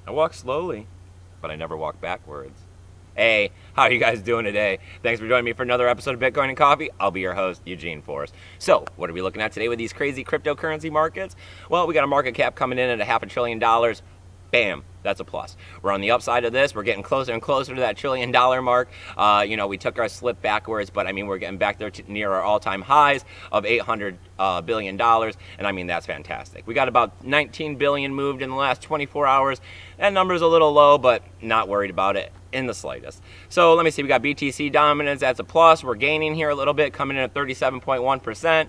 I walk slowly, but I never walk backwards. Hey, how are you guys doing today? Thanks for joining me for another episode of Bitcoin and Coffee. I'll be your host, Eugene Forrest. So, what are we looking at today with these crazy cryptocurrency markets? Well, we got a market cap coming in at $500 billion. Bam, that's a plus. We're on the upside of this. We're getting closer and closer to that $1 trillion mark. We took our slip backwards, but I mean, we're getting back there near our all-time highs of $800 billion, and I mean, that's fantastic. We got about 19 billion moved in the last 24 hours. That number's a little low, but not worried about it in the slightest. So let me see, we got BTC dominance, that's a plus. We're gaining here a little bit, coming in at 37.1%.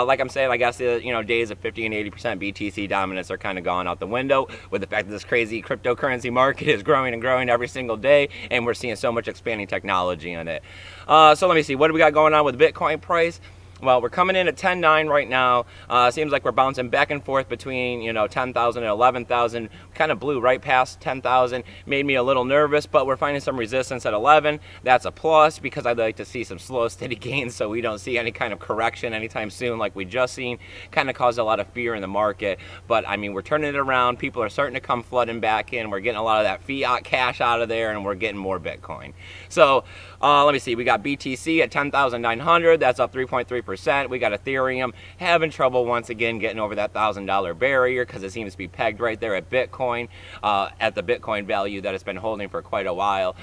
Like I'm saying, I guess days of 50 and 80% BTC dominance are kind of gone out the window with the fact that this crazy cryptocurrency market is growing and growing every single day, and we're seeing so much expanding technology in it. So let me see, what do we got going on with Bitcoin price? Well, we're coming in at 10.9 right now. Seems like we're bouncing back and forth between 10,000 and 11,000. Kind of blew right past 10,000. Made me a little nervous, but we're finding some resistance at 11. That's a plus because I'd like to see some slow, steady gains so we don't see any kind of correction anytime soon like we just seen. Kind of caused a lot of fear in the market, but I mean, we're turning it around. People are starting to come flooding back in. We're getting a lot of that fiat cash out of there, and we're getting more Bitcoin. So let me see. We got BTC at 10,900. That's up 3.3%. We got Ethereum having trouble once again getting over that $1,000 barrier because it seems to be pegged right there at Bitcoin, at the Bitcoin value that it's been holding for quite a while.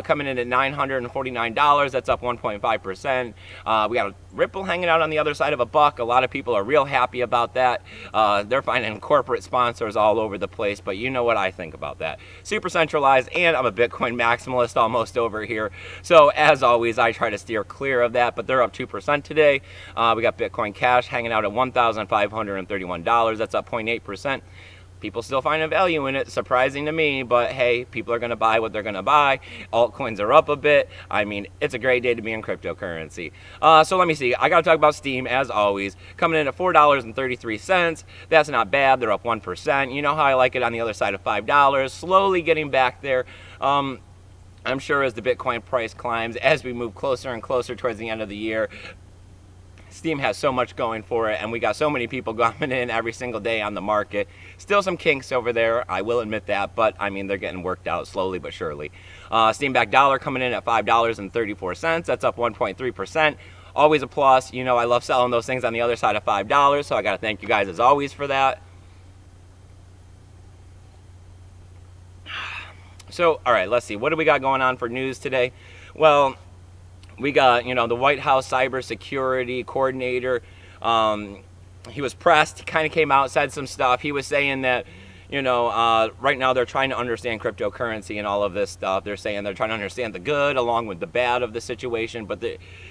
Coming in at $949, that's up 1.5%. We got Ripple hanging out on the other side of a buck. A lot of people are real happy about that. They're finding corporate sponsors all over the place, but you know what I think about that. Super centralized, and I'm a Bitcoin maximalist almost over here. So as always, I try to steer clear of that, but they're up 2% today. We got Bitcoin Cash hanging out at $1,531. That's up 0.8%. People still finding value in it, surprising to me, but hey, people are going to buy what they're going to buy. Altcoins are up a bit. I mean, it's a great day to be in cryptocurrency. So let me see. I got to talk about Steam, as always. Coming in at $4.33. That's not bad. They're up 1%. You know how I like it on the other side of $5. Slowly getting back there. I'm sure as the Bitcoin price climbs, as we move closer and closer towards the end of the year, Steam has so much going for it, and we got so many people coming in every single day on the market. Still some kinks over there, I will admit that, but I mean, they're getting worked out slowly but surely. Steam backed dollar coming in at $5.34. That's up 1.3%. Always a plus. You know, I love selling those things on the other side of $5, so I got to thank you guys as always for that. So, all right, let's see. What do we got going on for news today? Well, we got, the White House cybersecurity coordinator. He was pressed. He kind of came out, said some stuff. He was saying that, right now they're trying to understand cryptocurrency and all of this stuff. They're saying they're trying to understand the good along with the bad of the situation. But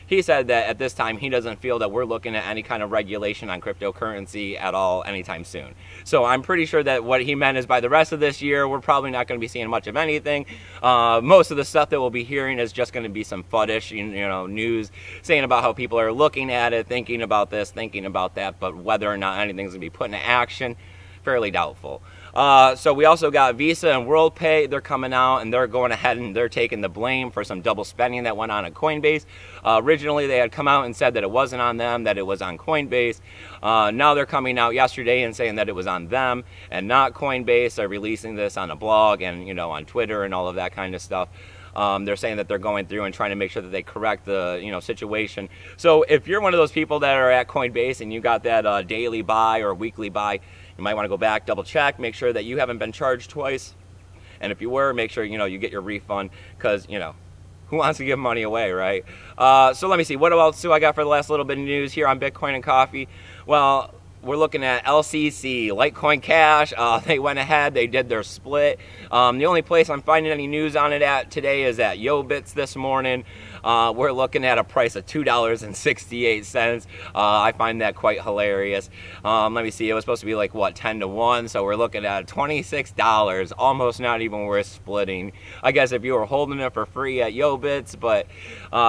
he said that at this time, he doesn't feel that we're looking at any kind of regulation on cryptocurrency at all anytime soon. So I'm pretty sure that what he meant is by the rest of this year, we're probably not going to be seeing much of anything. Most of the stuff that we'll be hearing is just going to be some fuddish, news saying about how people are looking at it, thinking about this, thinking about that. But whether or not anything's going to be put into action, fairly doubtful. So we also got Visa and WorldPay. They're coming out and they're going ahead and they're taking the blame for some double spending that went on at Coinbase. Originally, they had come out and said that it wasn't on them, that it was on Coinbase. Now they're coming out yesterday and saying that it was on them and not Coinbase. They're releasing this on a blog and, on Twitter and all of that kind of stuff. They're saying that they're going through and trying to make sure that they correct the situation. So if you're one of those people that are at Coinbase and you got that daily buy or weekly buy, you might want to go back, double check, make sure that you haven't been charged twice. And if you were, make sure you get your refund, because who wants to give money away, right? So let me see, what else do I got for the last little bit of news here on Bitcoin and Coffee? Well, we're looking at LCC, Litecoin Cash. They went ahead, they did their split. The only place I'm finding any news on it at today is at YoBits this morning. We're looking at a price of $2.68. I find that quite hilarious. Let me see, it was supposed to be like, what, 10 to 1, so we're looking at $26, almost not even worth splitting. I guess if you were holding it for free at YoBits, but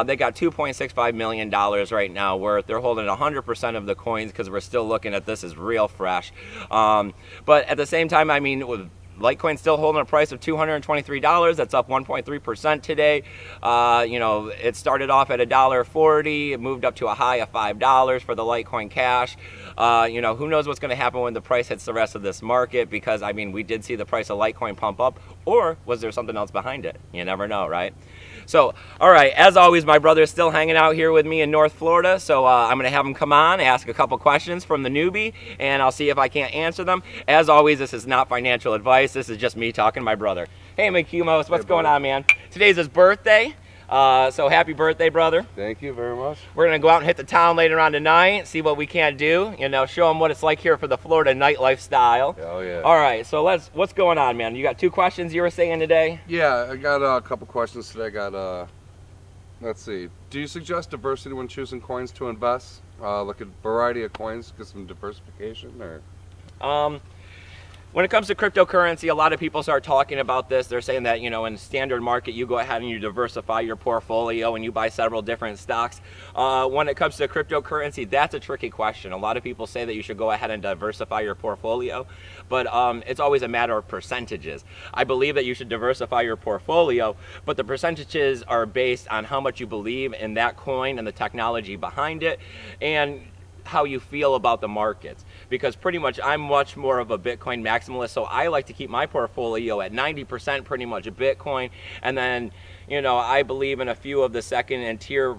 they got $2.65 million right now worth. They're holding 100% of the coins because we're still looking at this as real fresh. But at the same time, I mean, with Litecoin's still holding a price of $223. That's up 1.3% today. You know, it started off at $1.40. It moved up to a high of $5 for the Litecoin Cash. You know, who knows what's going to happen when the price hits the rest of this market, because, I mean, we did see the price of Litecoin pump up, or was there something else behind it? You never know, right? So, all right, as always, my brother is still hanging out here with me in North Florida, so I'm going to have him come on, ask a couple questions from the newbie, and I'll see if I can't answer them. As always, this is not financial advice. This is just me talking to my brother. Hey, McCumos, what's going on, man? Today's his birthday. So happy birthday, brother. Thank you very much. We're going to go out and hit the town later on tonight, see what we can do, you know, show them what it's like here for the Florida nightlife style. Oh, yeah. All right, so what's going on, man? You got 2 questions you were saying today? Yeah, I got a couple questions today. I got, let's see. Do you suggest diversity when choosing coins to invest? Look at variety of coins, get some diversification, or? When it comes to cryptocurrency, a lot of people start talking about this. They're saying that, you know, in the standard market, you go ahead and you diversify your portfolio and you buy several different stocks. When it comes to cryptocurrency, that's a tricky question. A lot of people say that you should go ahead and diversify your portfolio, but it's always a matter of percentages. I believe that you should diversify your portfolio, but the percentages are based on how much you believe in that coin and the technology behind it, and how you feel about the markets, because pretty much I'm much more of a Bitcoin maximalist, so I like to keep my portfolio at 90% pretty much Bitcoin, and then, you know, I believe in a few of the second and third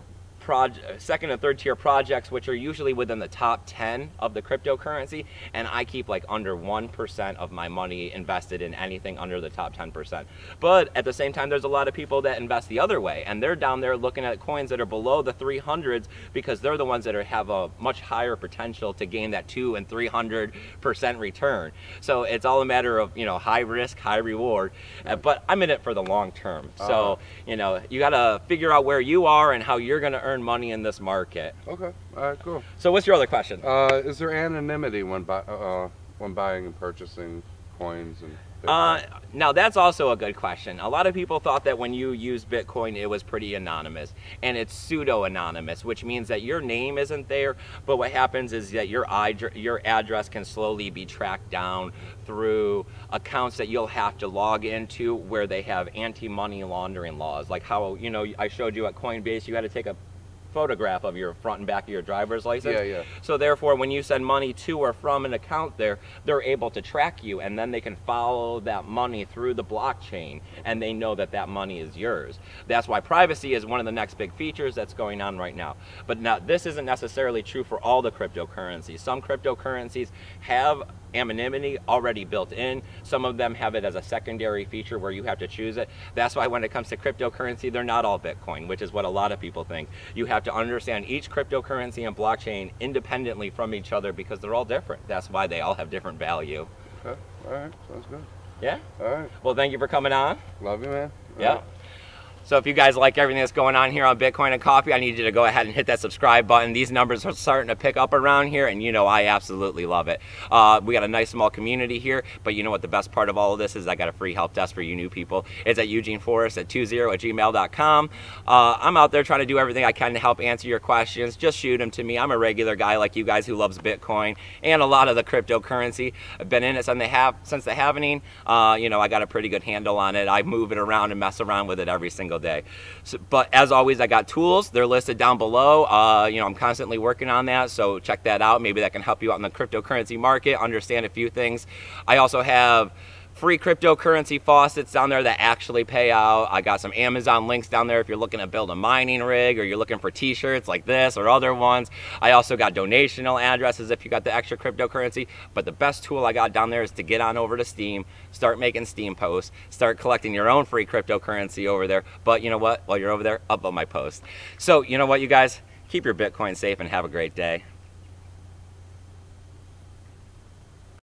tier projects, which are usually within the top 10 of the cryptocurrency, and I keep like under 1% of my money invested in anything under the top 10%. But at the same time, there's a lot of people that invest the other way, and they're down there looking at coins that are below the 300s, because they're the ones that have a much higher potential to gain that 200 and 300% return. So it's all a matter of, you know, high risk, high reward, but I'm in it for the long term. So, you know, you got to figure out where you are and how you're going to earn money in this market. Okay, all right, cool. So what's your other question? Is there anonymity when buying and purchasing coins and Bitcoin? Now that's also a good question. A lot of people thought that when you use Bitcoin it was pretty anonymous, and it's pseudo-anonymous, which means that your name isn't there, but what happens is that your address can slowly be tracked down through accounts that you'll have to log into, where they have anti-money laundering laws, like how, you know, I showed you at Coinbase, you had to take a photograph of your front and back of your driver's license. Yeah. So therefore, when you send money to or from an account there, they're able to track you, and then they can follow that money through the blockchain, and they know that that money is yours. That's why privacy is one of the next big features that's going on right now. But now, this isn't necessarily true for all the cryptocurrencies. Some cryptocurrencies have anonymity already built in. Some of them have it as a secondary feature where you have to choose it. That's why when it comes to cryptocurrency, they're not all Bitcoin, which is what a lot of people think. You have to understand each cryptocurrency and blockchain independently from each other, because they're all different. That's why they all have different value. Okay, all right, sounds good. Yeah? All right. Well, thank you for coming on. Love you, man. All Yeah. right. So if you guys like everything that's going on here on Bitcoin and Coffee, I need you to go ahead and hit that subscribe button. These numbers are starting to pick up around here, and you know I absolutely love it. We got a nice small community here, but you know what the best part of all of this is? I got a free help desk for you new people. It's at eugeneforrest@20@gmail.com. I'm out there trying to do everything I can to help answer your questions. Just shoot them to me. I'm a regular guy like you guys who loves Bitcoin and a lot of the cryptocurrency. I've been in it since the halvening. You know, I got a pretty good handle on it. I move it around and mess around with it every single day. So, but as always, I got tools. They're listed down below. You know, I'm constantly working on that, so check that out. Maybe that can help you out in the cryptocurrency market, understand a few things. I also have free cryptocurrency faucets down there that actually pay out. I got some Amazon links down there if you're looking to build a mining rig, or you're looking for t-shirts like this or other ones. I also got donational addresses if you got the extra cryptocurrency. But the best tool I got down there is to get on over to Steam, start making Steam posts, start collecting your own free cryptocurrency over there. But you know what? While you're over there, upvote my post. So you know what, you guys? Keep your Bitcoin safe and have a great day.